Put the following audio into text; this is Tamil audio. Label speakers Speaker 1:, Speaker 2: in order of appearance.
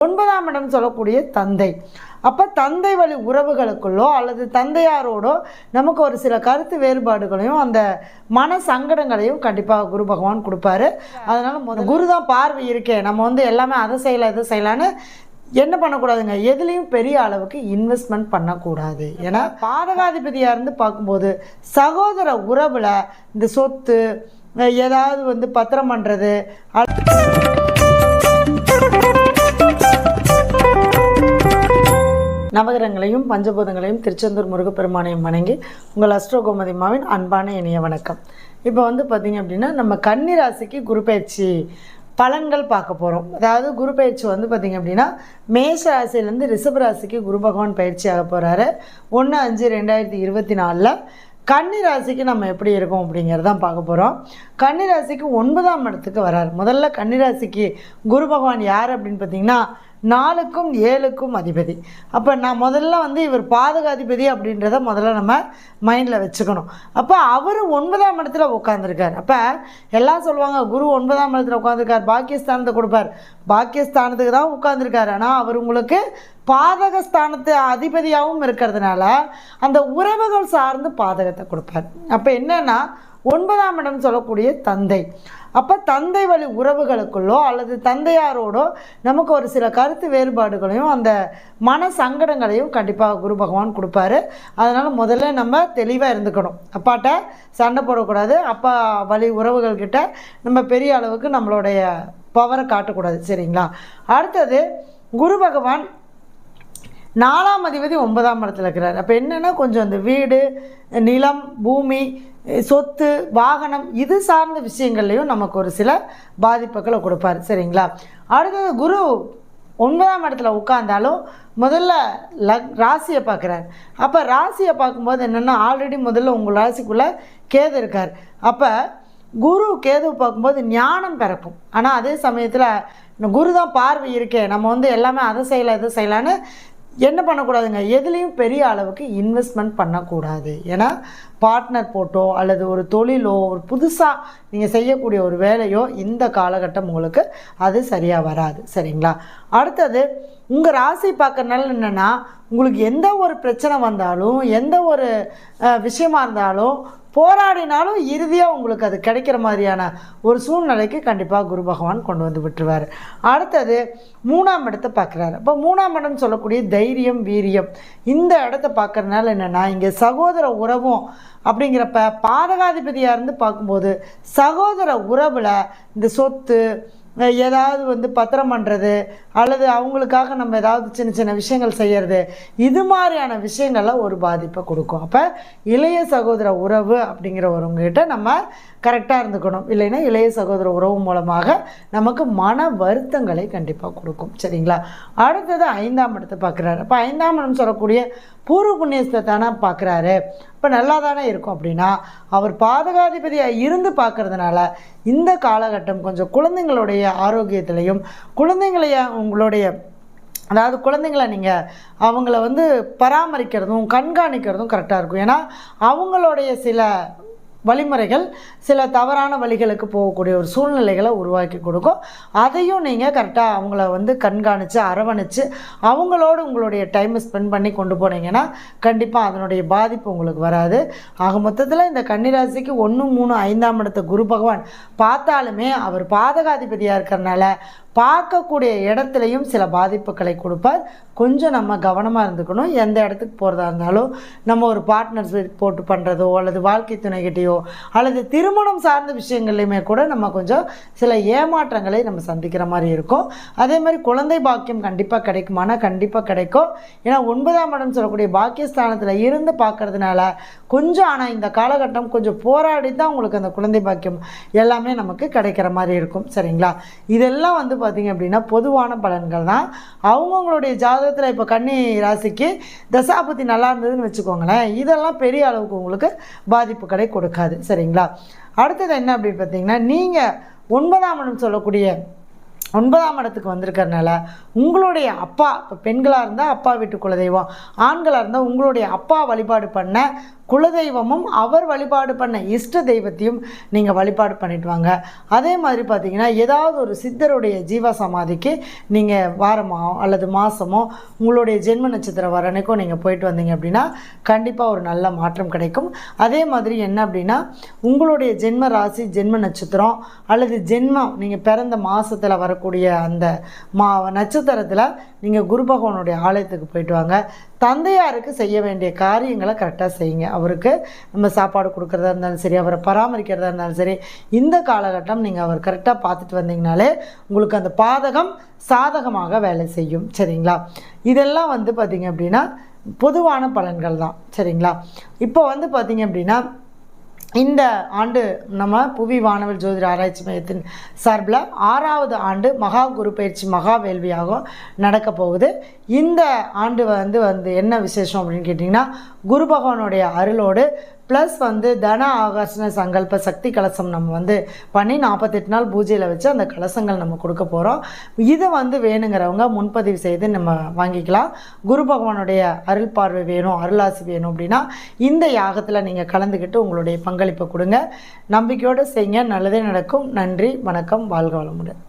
Speaker 1: 9ஆம் இடம் சொல்லக்கூடிய தந்தை. அப்போ தந்தை வழி உறவுகளுக்குள்ளோ அல்லது தந்தையாரோடோ நமக்கு ஒரு சில கருத்து வேறுபாடுகளையும் அந்த மன சங்கடங்களையும் கண்டிப்பாக குரு பகவான் கொடுப்பாரு. அதனால் குரு தான் பார்வை இருக்கே, நம்ம எல்லாமே அதை செய்யலாம் இதை செய்யலான்னு என்ன பண்ணக்கூடாதுங்க, எதுலேயும் பெரிய அளவுக்கு இன்வெஸ்ட்மெண்ட் பண்ணக்கூடாது. ஏன்னா பாதகாதிபதியாக இருந்து பார்க்கும்போது சகோதர உறவில் இந்த சொத்து ஏதாவது பத்திரம் பண்ணுறது, நவகிரகங்களையும் பஞ்சபூதங்களையும் திருச்செந்தூர் முருகப்பெருமானையும் வணங்கி உங்கள் அஸ்ட்ரோ கோமதிமாவின் அன்பான இனிய வணக்கம். இப்போ பார்த்திங்க அப்படின்னா நம்ம கன்னி ராசிக்கு குரு பயிற்சி பலன்கள் பார்க்க போகிறோம். அதாவது குரு பயிற்சி பார்த்திங்க அப்படின்னா மேஷ ராசியிலேருந்து ரிஷப ராசிக்கு குரு பகவான் பயிற்சி ஆக போகிறாரு. 1/5/2024 கன்னி ராசிக்கு நம்ம எப்படி இருக்கோம் அப்படிங்கிறதான் பார்க்க போகிறோம். கன்னி ராசிக்கு 9ஆம் இடத்துக்கு வரார். முதல்ல கன்னி ராசிக்கு குரு பகவான் யார் அப்படின்னு பார்த்தீங்கன்னா 4க்கும் 7க்கும் அதிபதி. அப்போ நான் முதல்ல இவர் பாதகாதிபதி அப்படின்றத முதல்ல நம்ம மைண்டில் வச்சுக்கணும். அப்போ அவர் 9ஆம் இடத்துல உட்காந்துருக்கார். அப்போ எல்லாம் சொல்லுவாங்க குரு 9ஆம் இடத்துல உட்காந்துருக்கார், பாக்கியஸ்தானத்தை கொடுப்பார். பாக்கியஸ்தானத்துக்கு தான் உட்காந்துருக்கார். ஆனால் அவர் உங்களுக்கு பாதகஸ்தானத்து அதிபதியாகவும் இருக்கிறதுனால அந்த உறவுகள் சார்ந்து பாதகத்தை கொடுப்பார். அப்போ என்னன்னா 9ஆம் இடம் சொல்லக்கூடிய தந்தை. அப்போ தந்தை வழி உறவுகளுக்குள்ளோ அல்லது தந்தையாரோடோ நமக்கு ஒரு சில கருத்து வேறுபாடுகளையும் அந்த மன சங்கடங்களையும் கண்டிப்பாக குரு பகவான் கொடுப்பாரு. அதனால் முதல்ல நம்ம தெளிவாக இருந்துக்கணும். அப்பாட்ட சண்டை போடக்கூடாது. அப்பா வழி உறவுகள்கிட்ட நம்ம பெரிய அளவுக்கு நம்மளுடைய பவரை காட்டக்கூடாது. சரிங்களா? அடுத்தது குரு பகவான் 4ஆம் அதிபதி 9ஆம் இடத்துல இருக்கிறார். அப்போ என்னென்னா கொஞ்சம் அந்த வீடு, நிலம், பூமி, சொத்து, வாகனம் இது சார்ந்த விஷயங்கள்லையும் நமக்கு ஒரு சில பாதிப்புகளை கொடுப்பார். சரிங்களா? அடுத்தது குரு 9ஆம் இடத்துல உட்கார்ந்தாலும் முதல்ல ராசியை பார்க்குறார். அப்போ ராசியை பார்க்கும்போது என்னென்னா ஆல்ரெடி முதல்ல உங்கள் ராசிக்குள்ளே கேது இருக்கார். அப்போ குரு கேது பார்க்கும்போது ஞானம் பிறக்கும். ஆனால் அதே சமயத்தில் குரு தான் பார்வை இருக்கே, நம்ம எல்லாமே அதை செய்யலாம் இதை செய்யலான்னு என்ன பண்ணக்கூடாதுங்க, எதுலேயும் பெரிய அளவுக்கு இன்வெஸ்ட்மெண்ட் பண்ணக்கூடாது. ஏன்னா பார்ட்னர் போட்டோ அல்லது ஒரு தொழிலோ ஒரு புதுசாக நீங்கள் செய்யக்கூடிய ஒரு வேலையோ இந்த காலகட்டம் உங்களுக்கு அது சரியாக வராது. சரிங்களா? அடுத்தது உங்கள் ராசி பார்க்கறனால என்னென்னா உங்களுக்கு எந்த ஒரு பிரச்சனை வந்தாலும் எந்த ஒரு விஷயமா இருந்தாலும் போராடினாலும் இறுதியாக உங்களுக்கு அது கிடைக்கிற மாதிரியான ஒரு சூழ்நிலைக்கு கண்டிப்பாக குரு பகவான் கொண்டு வந்து விட்டுருவார். அடுத்தது 3ஆம் இடத்தை பார்க்குறாரு. அப்போ 3ஆம் இடம் சொல்லக்கூடிய தைரியம், வீரியம் இந்த இடத்த பார்க்குறதுனால என்னென்னா இங்கே சகோதர உறவும் அப்படிங்கிறப்ப பாதகாதிபதியாக இருந்து பார்க்கும்போது சகோதர உறவில் இந்த சொத்து ஏதாவது பத்திரம் பண்ணுறது அல்லது அவங்களுக்காக நம்ம ஏதாவது சின்ன சின்ன விஷயங்கள் செய்கிறது இது மாதிரியான விஷயங்கள்லாம் ஒரு பாதிப்பை கொடுக்கும். அப்போ இளைய சகோதர உறவு அப்படிங்கிறவங்ககிட்ட நம்ம கரெக்டாக இருந்துக்கணும். இல்லைன்னா இளைய சகோதர உறவு மூலமாக நமக்கு மன வருத்தங்களை கண்டிப்பாக கொடுக்கும். சரிங்களா? அடுத்தது 5ஆம் இடத்தை பார்க்குறாரு. அப்போ 5ஆம் இடம் சொல்லக்கூடிய பூர்வ புண்ணியஸ்தான பார்க்குறாரு. இப்போ நல்லா தானே இருக்கும். அப்படின்னா அவர் பாதகாதிபதியாக இருந்து பார்க்கறதுனால இந்த காலகட்டம் கொஞ்சம் குழந்தைங்களுடைய ஆரோக்கியத்திலையும் குழந்தைங்களைய உங்களுடைய அதாவது குழந்தைங்கள நீங்கள் அவங்கள பராமரிக்கிறதும் கண்காணிக்கிறதும் கரெக்டாக இருக்கும். ஏன்னா அவங்களுடைய சில வழிமுறைகள் சில தவறான வழிகளுக்கு போகக்கூடிய ஒரு சூழ்நிலைகளை உருவாக்கி கொடுக்கும். அதையும் நீங்கள் கரெக்டாக அவங்கள கண்காணித்து அரவணைச்சு அவங்களோடு உங்களுடைய டைமை ஸ்பெண்ட் பண்ணி கொண்டு போனீங்கன்னா கண்டிப்பாக அதனுடைய பாதிப்பு உங்களுக்கு வராது. ஆக மொத்தத்தில் இந்த கன்னிராசிக்கு 1, 3, 5ஆம் இடத்த குரு பகவான் பார்த்தாலுமே அவர் பாதகாதிபதியாக இருக்கிறனால பார்க்கக்கூடிய இடத்துலையும் சில பாதிப்புகளை கொடுப்பார். கொஞ்சம் நம்ம கவனமாக இருந்துக்கணும். எந்த இடத்துக்கு போகிறதா இருந்தாலும் நம்ம ஒரு பார்ட்னர்ஸ் போட்டு பண்ணுறதோ அல்லது வாழ்க்கை துணைகிட்டையோ அல்லது திருமணம் சார்ந்த விஷயங்கள்லையுமே கூட நம்ம கொஞ்சம் சில ஏமாற்றங்களை நம்ம சந்திக்கிற மாதிரி இருக்கும். அதே மாதிரி குழந்தை பாக்கியம் கண்டிப்பாக கிடைக்குமானா கண்டிப்பாக கிடைக்கும். ஏன்னா 9ஆம் இடம் சொல்லக்கூடிய பாக்கியஸ்தானத்தில் இருந்து பார்க்கறதுனால கொஞ்சம் ஆனால் இந்த காலகட்டம் கொஞ்சம் போராடி தான் உங்களுக்கு அந்த குழந்தை பாக்கியம் எல்லாமே நமக்கு கிடைக்கிற மாதிரி இருக்கும். சரிங்களா? இதெல்லாம் பார்த்திங்க அப்படின்னா பொதுவான பலன்கள் தான். அவங்கவுங்களுடைய ஜாதகத்தில் இப்போ கன்னி ராசிக்கு தசாபதி நல்லா இருந்ததுன்னு வச்சுக்கோங்களேன், இதெல்லாம் பெரிய அளவுக்கு உங்களுக்கு பாதிப்புகளை கொடுக்காது. சரிங்களா? அடுத்தது என்ன அப்படின்னு பார்த்தீங்கன்னா நீங்கள் 9ஆம் இடம் சொல்லக்கூடிய 9ஆம் இடத்துக்கு வந்திருக்கிறதுனால உங்களுடைய அப்பா, இப்போ பெண்களாக இருந்தால் அப்பா வீட்டு குலதெய்வம், ஆண்களாக இருந்தால் உங்களுடைய அப்பா வழிபாடு பண்ண குலதெய்வமும் அவர் வழிபாடு பண்ண இஷ்ட தெய்வத்தையும் நீங்கள் வழிபாடு பண்ணிட்டு வாங்க. அதே மாதிரி பார்த்தீங்கன்னா ஏதாவது ஒரு சித்தருடைய ஜீவ சமாதிக்கு நீங்கள் வாரமோ அல்லது மாதமோ உங்களுடைய ஜென்ம நட்சத்திரம் வர அன்னைக்கும் நீங்கள் போயிட்டு வந்தீங்க அப்படின்னா கண்டிப்பாக ஒரு நல்ல மாற்றம் கிடைக்கும். அதே மாதிரி என்ன அப்படின்னா உங்களுடைய ஜென்ம ராசி ஜென்ம நட்சத்திரம் அல்லது ஜென்மம் நீங்கள் பிறந்த மாதத்தில் வரக்கூடிய அந்த நட்சத்திரத்தில் நீங்கள் குரு பகவானுடைய ஆலயத்துக்கு போயிட்டு வாங்க. தந்தையாருக்கு செய்ய வேண்டிய காரியங்களை கரெக்டாக செய்யுங்க. அவருக்கு நம்ம சாப்பாடு கொடுக்குறதா இருந்தாலும் சரி, அவரை பராமரிக்கிறதா இருந்தாலும் சரி, இந்த காலகட்டம் நீங்கள் அவர் கரெக்டாக பார்த்துட்டு வந்தீங்கனாலே உங்களுக்கு அந்த பாதகம் சாதகமாக வேலை செய்யும். சரிங்களா? இதெல்லாம் வந்து பார்த்திங்க அப்படின்னா பொதுவான பலன்கள் தான். சரிங்களா? இப்போ வந்து பார்த்திங்க அப்படின்னா இந்த ஆண்டு நம்ம புவி வானவில் ஜோதிட ஆராய்ச்சி மையத்தின் சார்பில் 6வது ஆண்டு மகா குரு பயிற்சி மகா வேள்வியாகவும் நடக்க போகுது. இந்த ஆண்டு வந்து என்ன விசேஷம் அப்படின்னு கேட்டிங்கன்னா குரு பகவானுடைய அருளோடு ப்ளஸ் வந்து தன ஆகர்ஷண சங்கல்ப சக்தி கலசம் நம்ம வந்து பண்ணி 48 நாள் பூஜையில் வச்சு அந்த கலசங்கள் நம்ம கொடுக்க போகிறோம். இதை வந்து வேணுங்கிறவங்க முன்பதிவு செய்து நம்ம வாங்கிக்கலாம். குரு பகவானுடைய அருள் பார்வை வேணும், அருளாசி வேணும் அப்படின்னா இந்த யாகத்தில் நீங்கள் கலந்துக்கிட்டு உங்களுடைய பங்களிப்பை கொடுங்க. நம்பிக்கையோடு செய்யுங்க, நல்லதே நடக்கும். நன்றி, வணக்கம், வாழ்க வளமுடன்.